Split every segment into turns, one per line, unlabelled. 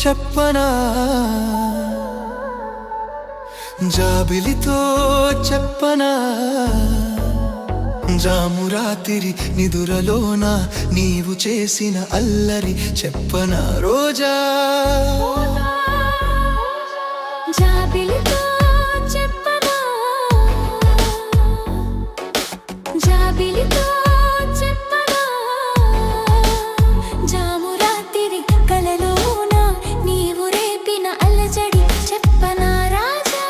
చెప్పనా జాబిలితో చెప్పనా జామురాతిరి నిదురలోన నీవు చేసిన అల్లరి చెప్పనా రోజా
జాబిలితో చెప్పనా జాబిలితో చెప్పనా జామురాతిరి కలలోన నీవు రేపిన అల్లజడి చెప్పనా రాజా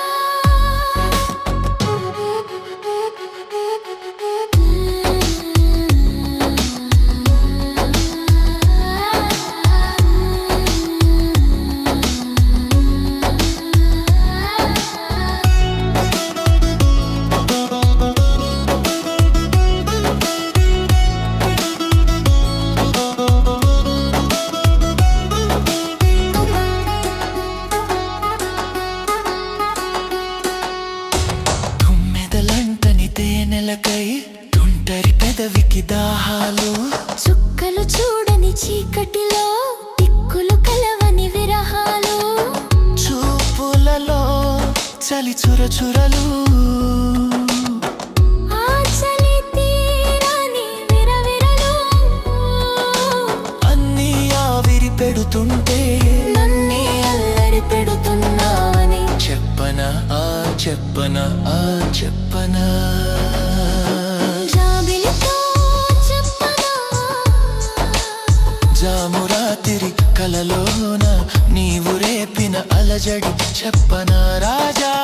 నెలకై తుంటరి పెదవికి దాహాలు
చుక్కలు చూడని చీకటిలో దిక్కులు కలవని విరహాలు
చూపులలో చలి చురచురలు
ఆ చలి తీరని విరవిరలు
అన్నీ ఆవిరి పెడుతుంటే
నన్నే అల్లరి పెడుతున్నావని
చెప్పనా చెప్పనా చెప్పనా
జాబిలితో చెప్పనా
జామురాతిరి కలలోన నీవు రేపిన అలజడి చెప్పనా రాజా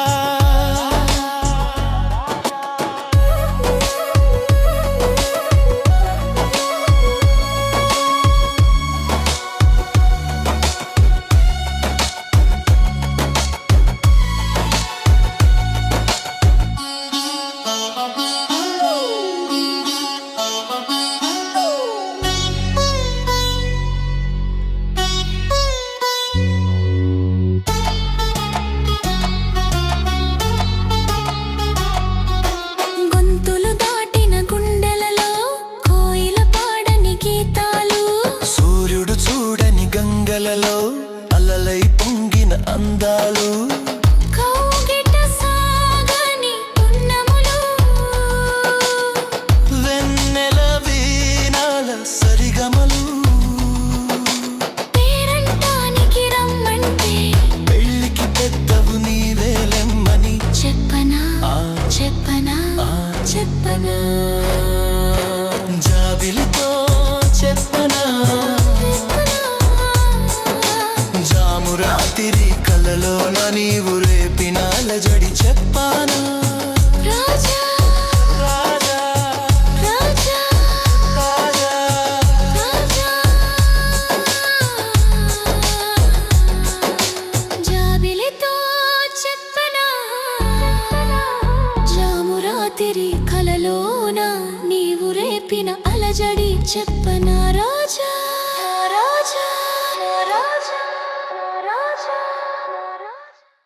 అలలై పొంగిన అందాలు
కౌగిట సాగని పున్నములు
వెన్నెల వీణాల సరిగమలు
పేరంటానికి రమ్మంటే
పెళ్ళికి పెద్దవు నీవేలెమ్మని
చెప్పనా చెప్పనా చెప్పనా
జాబిలితో చెప్పనా జామురాతిరి కలలోన నీవు రేపిన అలజడి చెప్పనా
రాజా
రాజా
రాజా
రాజా
రాజా జాబిలితో చెప్పనా జామురాతిరి కలలోన నీవు రేపిన అలజడి చెప్పనా రాజా రాజా రాజా రాజా